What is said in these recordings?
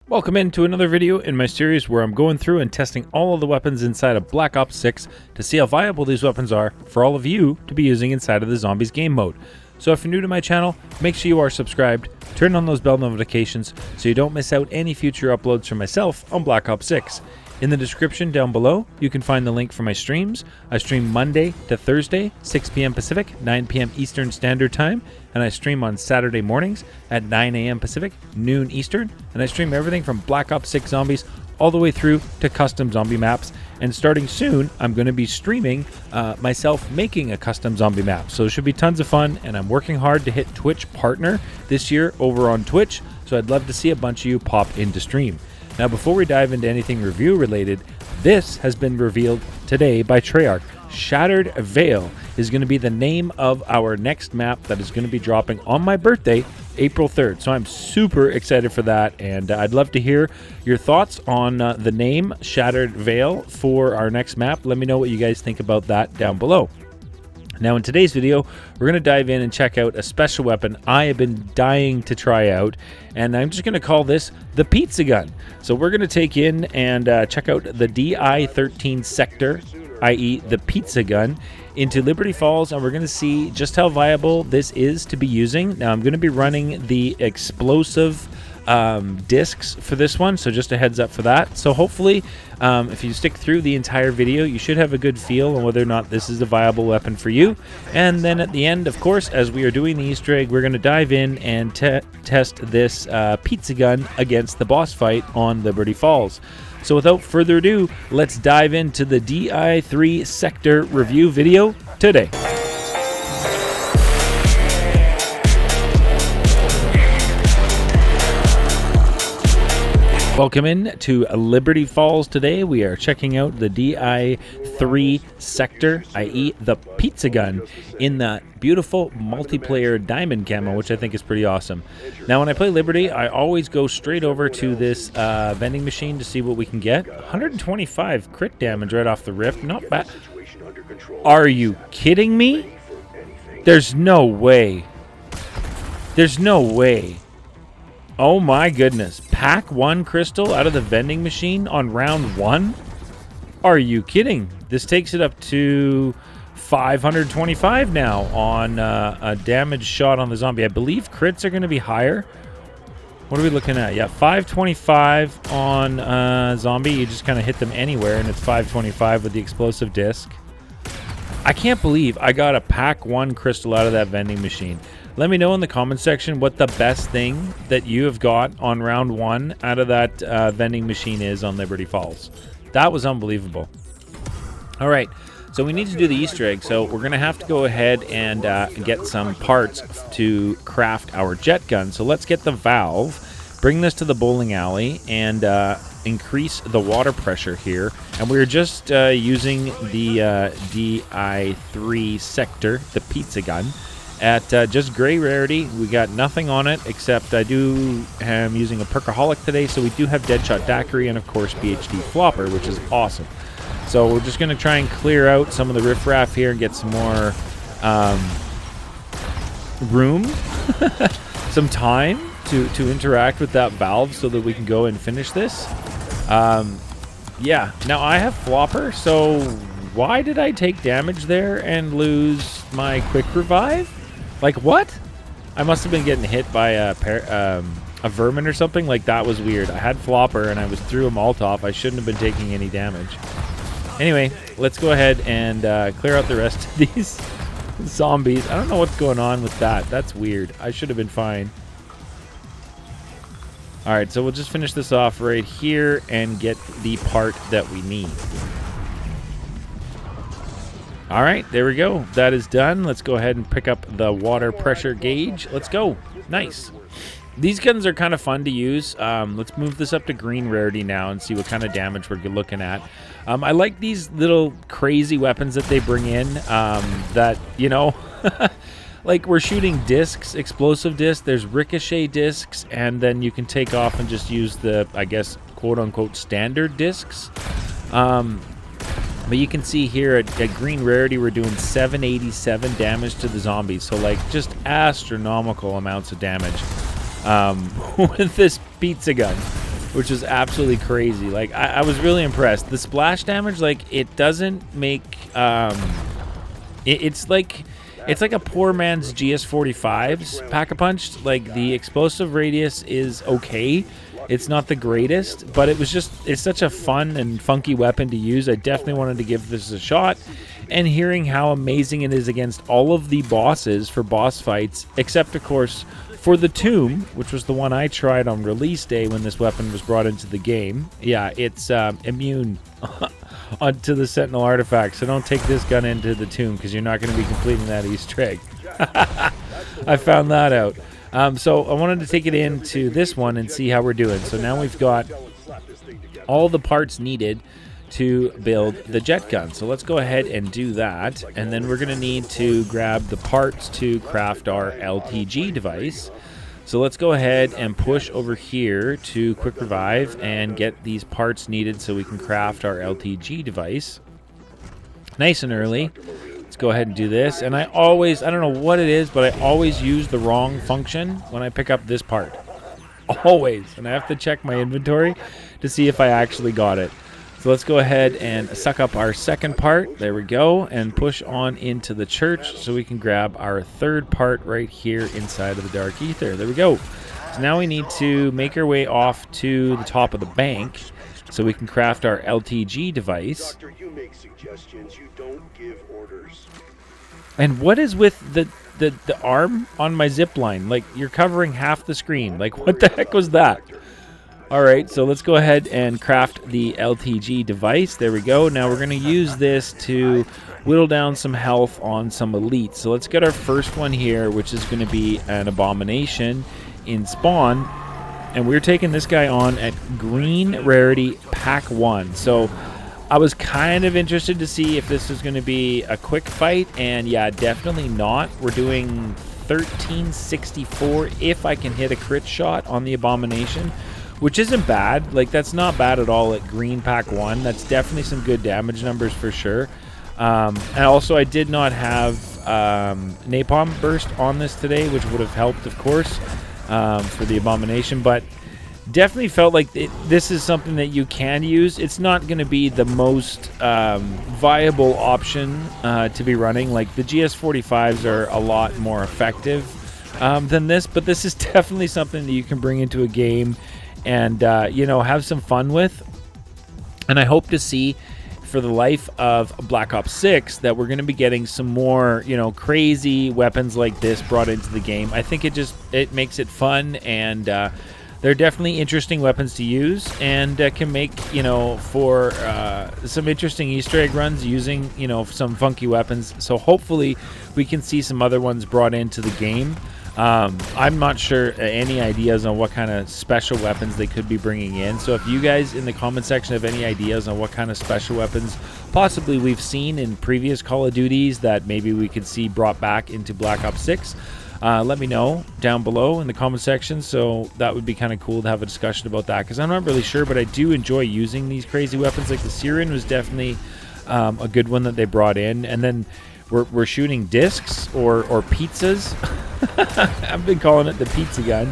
Welcome into another video in my series where I'm going through and testing all of the weapons inside of Black Ops 6 to see how viable these weapons are for all of you to be using inside of the Zombies game mode. So if you're new to my channel, make sure you are subscribed, turn on those bell notifications so you don't miss out any future uploads from myself on Black Ops 6. In the description down below, you can find the link for my streams. I stream Monday to Thursday, 6 p.m. Pacific, 9 p.m. Eastern Standard Time, and I stream on Saturday mornings at 9 a.m. Pacific, noon Eastern, and I stream everything from Black Ops 6 Zombies all the way through to custom zombie maps. And starting soon, I'm going to be streaming myself making a custom zombie map. So it should be tons of fun, and I'm working hard to hit Twitch Partner this year over on Twitch, so I'd love to see a bunch of you pop into stream. Now, before we dive into anything review related, this has been revealed today by Treyarch. Shattered Veil is going to be the name of our next map that is going to be dropping on my birthday, April 3rd. So I'm super excited for that, and I'd love to hear your thoughts on the name Shattered Veil for our next map. Let me know what you guys think about that down below. Now in today's video, we're going to dive in and check out a special weapon I have been dying to try out, and I'm just going to call this the Pizza Gun. So we're going to take in and check out the DI-13 sector, i.e. the Pizza Gun, into Liberty Falls, and we're going to see just how viable this is to be using. Now I'm going to be running the explosive discs for this one, so just a heads up for that. So hopefully if you stick through the entire video, you should have a good feel on whether or not this is a viable weapon for you. And then at the end, of course, as we are doing the Easter egg, we're going to dive in and test this Pizza Gun against the boss fight on Liberty Falls. So without further ado, let's dive into the DI3 sector review video today. Welcome in to Liberty Falls today. We are checking out the DI3 sector, i.e. the Pizza Gun, in the beautiful multiplayer diamond camo, which I think is pretty awesome. Now when I play Liberty, I always go straight over to this vending machine to see what we can get. 125 crit damage right off the rip, not bad. Are you kidding me? There's no way. There's no way. Oh my goodness. Pack 1 crystal out of the vending machine on round 1? Are you kidding? This takes it up to 525 now on a damage shot on the zombie. I believe crits are going to be higher. What are we looking at? Yeah, 525 on zombie. You just kind of hit them anywhere, and it's 525 with the explosive disc. I can't believe I got a pack 1 crystal out of that vending machine. Let me know in the comment section what the best thing that you have got on round 1 out of that vending machine is on Liberty Falls. That was unbelievable. All right, so we need to do the Easter egg. So we're going to have to go ahead and get some parts to craft our jet gun. So let's get the valve, bring this to the bowling alley, and increase the water pressure here. And we're just using the DI3 sector, the Pizza Gun, at just gray rarity. We got nothing on it except I am using a Perkaholic today, so we do have Deadshot Daiquiri and of course BHD Flopper, which is awesome. So we're just going to try and clear out some of the riffraff here and get some more room, some time to interact with that valve so that we can go and finish this. Yeah, now I have Flopper, so why did I take damage there and lose my quick revive? Like, what? I must have been getting hit by a vermin or something. Like, that was weird. I had Flopper, and I was through a Molotov. I shouldn't have been taking any damage. Anyway, let's go ahead and clear out the rest of these zombies. I don't know what's going on with that. That's weird. I should have been fine. All right, so we'll just finish this off right here and get the part that we need. All right, there we go. That is done. Let's go ahead and pick up the water pressure gauge. Let's go. Nice. These guns are kind of fun to use. Let's move this up to green rarity now and see what kind of damage we're looking at. I like these little crazy weapons that they bring in that, you know, like we're shooting discs, explosive discs. There's ricochet discs, and then you can take off and just use the, I guess, quote-unquote standard discs. But you can see here at green rarity, we're doing 787 damage to the zombies. So, like, just astronomical amounts of damage with this Pizza Gun. which is absolutely crazy. Like, I was really impressed. The splash damage, like, it doesn't make it's like a poor man's GS45's Pack-a-Punch. Like, the explosive radius is okay. It's not the greatest, but it's such a fun and funky weapon to use. I definitely wanted to give this a shot. And hearing how amazing it is against all of the bosses for boss fights, except, of course, for the Tomb, which was the one I tried on release day when this weapon was brought into the game. Yeah, it's immune to the Sentinel artifact, so don't take this gun into the Tomb because you're not going to be completing that Easter egg. I found that out. So I wanted to take it into this one and see how we're doing. So now we've got all the parts needed to build the jet gun. So let's go ahead and do that. And then we're going to need to grab the parts to craft our LTG device. So let's go ahead and push over here to quick revive and get these parts needed so we can craft our LTG device nice and early. Let's go ahead and do this. And I don't know what it is, but I always use the wrong function when I pick up this part. Always. And I have to check my inventory to see if I actually got it. So let's go ahead and suck up our second part. There we go. And push on into the church so we can grab our third part right here inside of the Dark Aether. There we go. So now we need to make our way off to the top of the bank so we can craft our LTG device. Doctor, you make suggestions, you don't give orders. And what is with the arm on my zip line? Like, you're covering half the screen. Like, what the heck was that? All right, so let's go ahead and craft the LTG device. There we go. Now we're going to use this to whittle down some health on some elites. So let's get our first one here, which is going to be an Abomination in spawn. And we're taking this guy on at green rarity pack 1. So I was kind of interested to see if this was going to be a quick fight. And yeah, definitely not. We're doing 1364 if I can hit a crit shot on the Abomination, which isn't bad. Like, that's not bad at all at green pack 1. That's definitely some good damage numbers for sure. And also, I did not have napalm burst on this today, which would have helped, of course, for the Abomination. But definitely felt like this is something that you can use. It's not going to be the most viable option to be running. Like, the GS45s are a lot more effective than this, but this is definitely something that you can bring into a game and you know, have some fun with. And I hope to see for the life of Black Ops 6 that we're going to be getting some more, you know, crazy weapons like this brought into the game. I think it makes it fun, and they're definitely interesting weapons to use, and can make, you know, for some interesting Easter egg runs using, you know, some funky weapons. So hopefully we can see some other ones brought into the game. I'm not sure any ideas on what kind of special weapons they could be bringing in. So if you guys in the comment section have any ideas on what kind of special weapons possibly we've seen in previous Call of Duties that maybe we could see brought back into Black Ops 6, let me know down below in the comment section. So that would be kind of cool to have a discussion about that, because I'm not really sure, but I do enjoy using these crazy weapons. Like the sirin was definitely a good one that they brought in. And then we're shooting discs or pizzas. I've been calling it the pizza gun.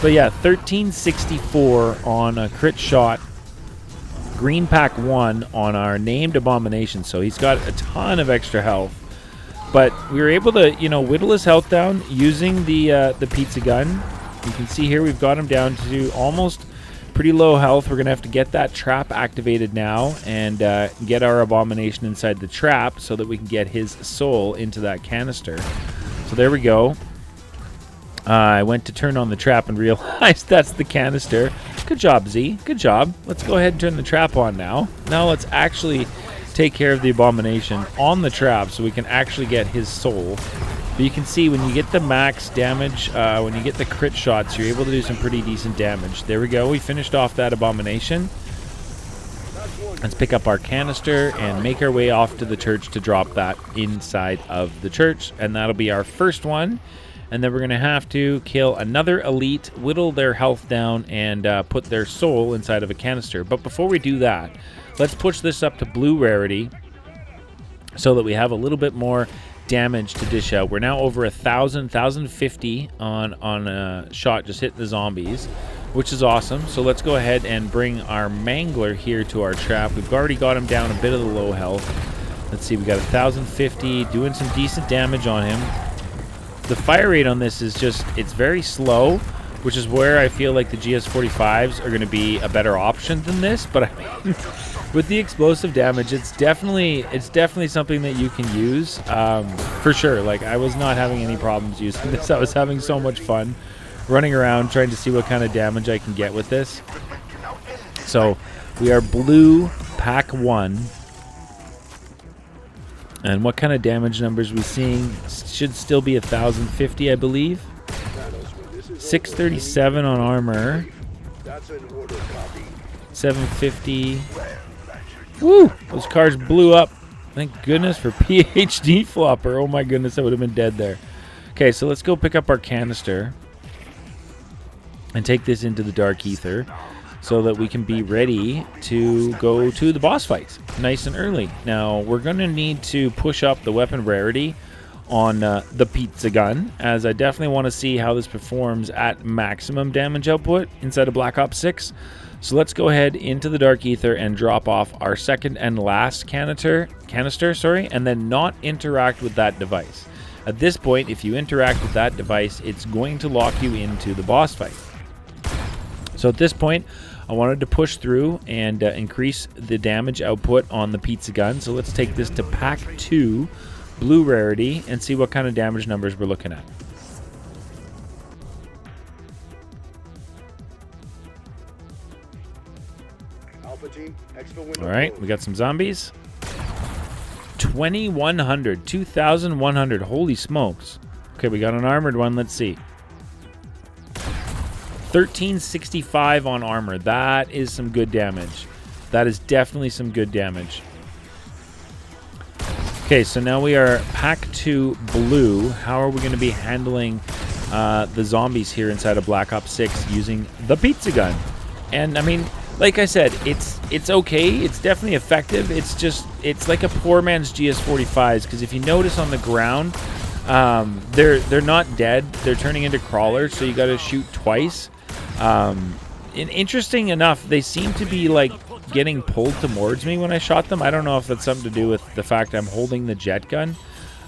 But yeah, 1364 on a crit shot, green pack 1 on our named Abomination. So he's got a ton of extra health. But we were able to, you know, whittle his health down using the pizza gun. You can see here we've got him down to almost pretty low health. We're going to have to get that trap activated now and get our Abomination inside the trap so that we can get his soul into that canister. So there we go. I went to turn on the trap and realized that's the canister. Good job, Z. Good job. Let's go ahead and turn the trap on now. Now let's actually take care of the Abomination on the trap so we can actually get his soul. But you can see when you get the max damage, when you get the crit shots, you're able to do some pretty decent damage. There we go. We finished off that Abomination. Let's pick up our canister and make our way off to the church to drop that inside of the church. And that'll be our first one. And then we're going to have to kill another elite, whittle their health down, and put their soul inside of a canister. But before we do that, let's push this up to blue rarity so that we have a little bit more damage to dish out. We're now over 1,050 on a shot just hitting the zombies. which is awesome. So let's go ahead and bring our Mangler here to our trap. We've already got him down a bit of the low health. Let's see, we got 1,050, doing some decent damage on him. The fire rate on this is just, it's very slow, which is where I feel like the GS45s are going to be a better option than this. But I mean, with the explosive damage, it's definitely something that you can use for sure. Like, I was not having any problems using this. I was having so much fun running around trying to see what kind of damage I can get with this. So we are blue pack 1. And what kind of damage numbers we seeing? Should still be 1,050, I believe. 637 on armor. 750. Woo! Those cars blew up. Thank goodness for PhD Flopper. Oh my goodness, I would have been dead there. Okay, so let's go pick up our canister and take this into the Dark Aether so that we can be ready to go to the boss fight nice and early. Now, we're going to need to push up the weapon rarity on the pizza gun, as I definitely want to see how this performs at maximum damage output inside of Black Ops 6. So let's go ahead into the Dark Aether and drop off our second and last canister, and then not interact with that device. At this point, if you interact with that device, it's going to lock you into the boss fight. So at this point, I wanted to push through and increase the damage output on the pizza gun. So let's take this to pack 2, blue rarity, and see what kind of damage numbers we're looking at. All right, we got some zombies. 2,100, 2,100. Holy smokes. Okay, we got an armored one. Let's see. 1,365 on armor. That is some good damage. That is definitely some good damage. Okay, so now we are pack 2 blue. How are we going to be handling the zombies here inside of Black Ops 6 using the pizza gun? And I mean, like I said, it's okay. It's definitely effective. It's just, it's like a poor man's GS45s, because if you notice on the ground, they're not dead. They're turning into crawlers, so you got to shoot twice. And interesting enough, they seem to be like getting pulled towards me when I shot them. I don't know if that's something to do with the fact I'm holding the jet gun.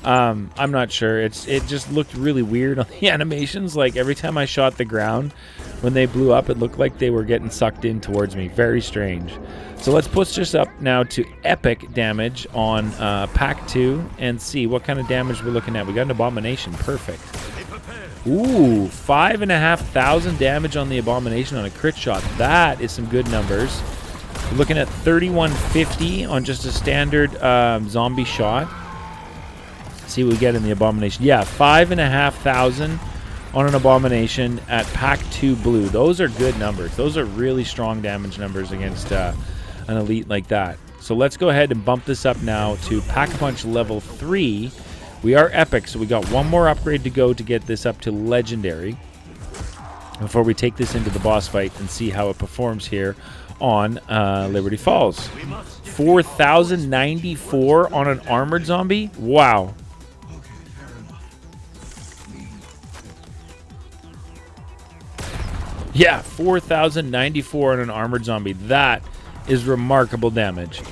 I'm not sure. It just looked really weird on the animations. Like every time I shot the ground, when they blew up, it looked like they were getting sucked in towards me. Very strange. So let's push this up now to epic damage on pack 2 and see what kind of damage we're looking at. We got an abomination. Perfect. Ooh, 5,500 damage on the abomination on a crit shot. That is some good numbers. We're looking at 3,150 on just a standard zombie shot. See what we get in the abomination. Yeah, 5,500 on an abomination at pack 2 blue. Those are good numbers. Those are really strong damage numbers against an elite like that. So let's go ahead and bump this up now to pack punch level 3. We are epic, so we got one more upgrade to go to get this up to legendary before we take this into the boss fight and see how it performs here on Liberty Falls. 4,094 on an armored zombie? Wow. Yeah, 4,094 on an armored zombie. That is remarkable damage.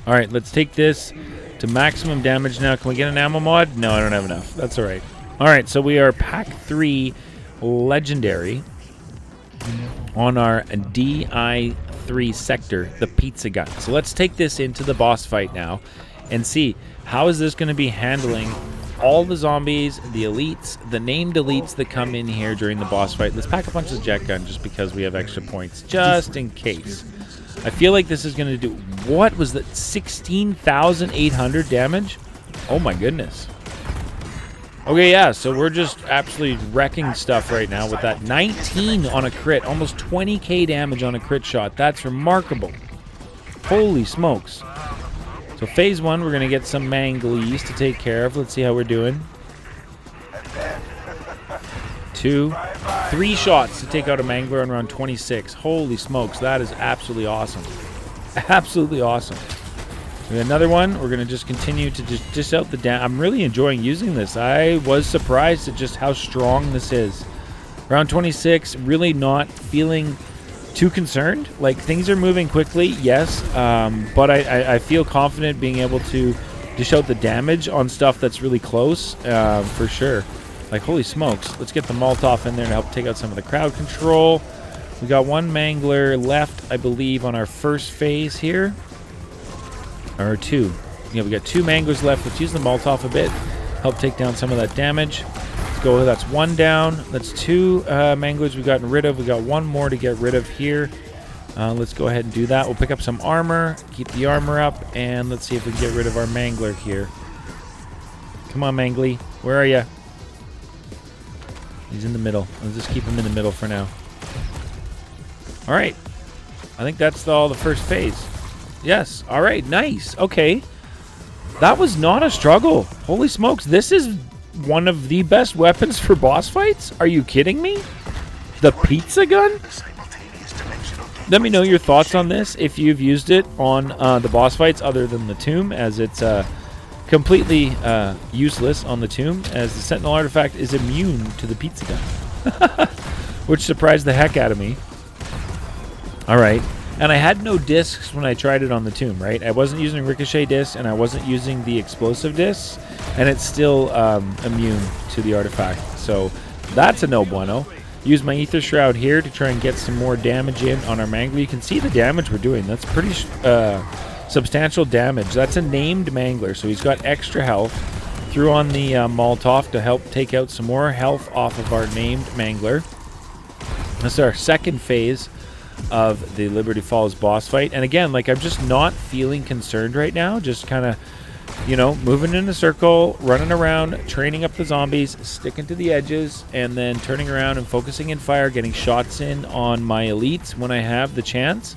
All right, let's take this to maximum damage now. Can we get an ammo mod? No, I don't have enough. That's all right. All right, so we are pack 3 legendary on our DI3 sector, the pizza gun. So let's take this into the boss fight now and see how is this going to be handling all the zombies, the elites, the named elites that come in here during the boss fight. Let's pack a bunch of jet gun just because we have extra points, just in case. I feel like this is going to do... What was that? 16,800 damage? Oh my goodness. Okay, yeah, so we're just absolutely wrecking stuff right now with that. 19 on a crit. Almost 20k damage on a crit shot. That's remarkable. Holy smokes. So phase 1, we're going to get some manglies to take care of. Let's see how we're doing. 2, 3 shots to take out a mangler on round 26. Holy smokes, that is absolutely awesome. Absolutely awesome. We got another one. We're going to just continue to just out the damage. I'm really enjoying using this. I was surprised at just how strong this is. Round 26, really not feeling too concerned. Like, things are moving quickly, yes, but I feel confident being able to dish out the damage on stuff that's really close, for sure. Like, holy smokes. Let's get the Molotov in there to help take out some of the crowd control. We got one Mangler left, I believe, on our first phase here. Or two. Yeah, we got two Manglers left. Let's use the Molotov a bit. Help take down some of that damage. Let's go. That's one down. That's two Manglers we've gotten rid of. We got one more to get rid of here. Let's go ahead and do that. We'll pick up some armor. Keep the armor up. And let's see if we can get rid of our Mangler here. Come on, Mangly. Where are you? He's in the middle. Let's just keep him in the middle for now. All right. I think that's all the first phase. Yes. All right. Nice. Okay. That was not a struggle. Holy smokes. This is one of the best weapons for boss fights? Are you kidding me? The pizza gun? Let me know your thoughts on this if you've used it on the boss fights other than the tomb, as it's completely useless on the tomb, as the Sentinel artifact is immune to the pizza gun. Which surprised the heck out of me. Alright. And I had no discs when I tried it on the tomb, right? I wasn't using ricochet discs, and I wasn't using the explosive discs, and it's still immune to the artifact. So that's a no bueno. Use my Ether Shroud here to try and get some more damage in on our Mangler. You can see the damage we're doing. That's pretty substantial damage. That's a named Mangler, so he's got extra health. Threw on the Molotov to help take out some more health off of our named Mangler. This is our second phase of the Liberty Falls boss fight. And again, like, I'm just not feeling concerned right now. Just kind of, you know, moving in a circle, running around, training up the zombies, sticking to the edges, and then turning around and focusing in fire, getting shots in on my elites when I have the chance.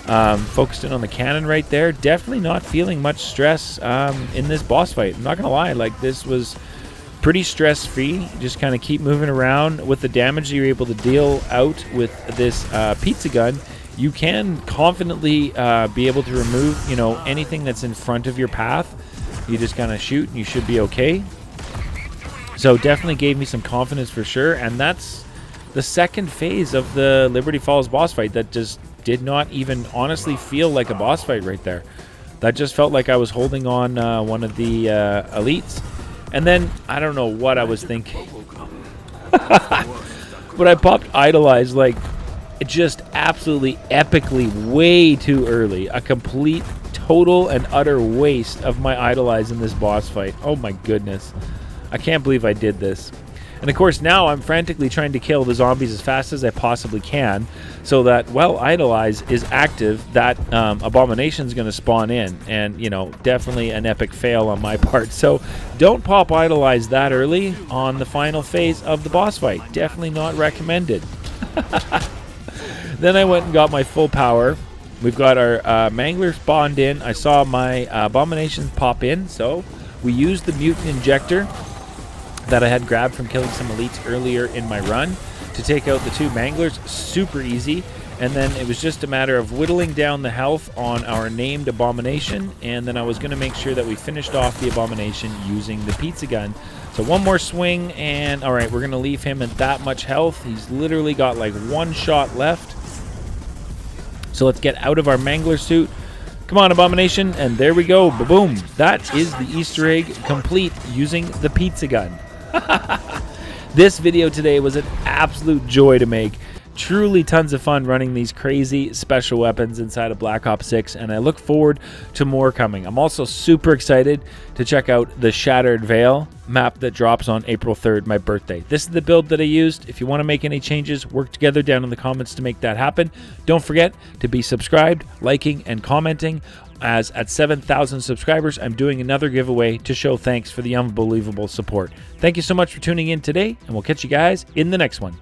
Focused in on the cannon right there. Definitely not feeling much stress in this boss fight. I'm not gonna lie, like, this was pretty stress-free. Just kind of keep moving around. With the damage that you're able to deal out with this pizza gun, you can confidently be able to remove, you know, anything that's in front of your path. You just kind of shoot and you should be okay. So definitely gave me some confidence for sure. And that's the second phase of the Liberty Falls boss fight that just did not even honestly feel like a boss fight right there. That just felt like I was holding on one of the elites. And then, I don't know what I was thinking. But I popped Idolize, like, just absolutely epically way too early. A complete, total, and utter waste of my Idolize in this boss fight. Oh my goodness. I can't believe I did this. And of course now I'm frantically trying to kill the zombies as fast as I possibly can, so that while Idolize is active, that Abomination's going to spawn in. And, you know, definitely an epic fail on my part. So don't pop Idolize that early on the final phase of the boss fight. Definitely not recommended. Then I went and got my full power. We've got our Mangler spawned in. I saw my Abomination pop in, so we used the Mutant Injector that I had grabbed from killing some elites earlier in my run to take out the two Manglers. Super easy. And then it was just a matter of whittling down the health on our named Abomination, and then I was going to make sure that we finished off the Abomination using the pizza gun. So one more swing, and alright, we're going to leave him at that much health. He's literally got like one shot left. So let's get out of our Mangler suit. Come on, Abomination, and there we go. Boom. That is the Easter egg complete using the pizza gun. This video today was an absolute joy to make. Truly tons of fun running these crazy special weapons inside of Black Ops 6, and I look forward to more coming. I'm also super excited to check out the Shattered Veil map that drops on April 3rd, my birthday. This is the build that I used. If you want to make any changes, work together down in the comments to make that happen. Don't forget to be subscribed, liking, and commenting, as at 7,000 subscribers, I'm doing another giveaway to show thanks for the unbelievable support. Thank you so much for tuning in today, and we'll catch you guys in the next one.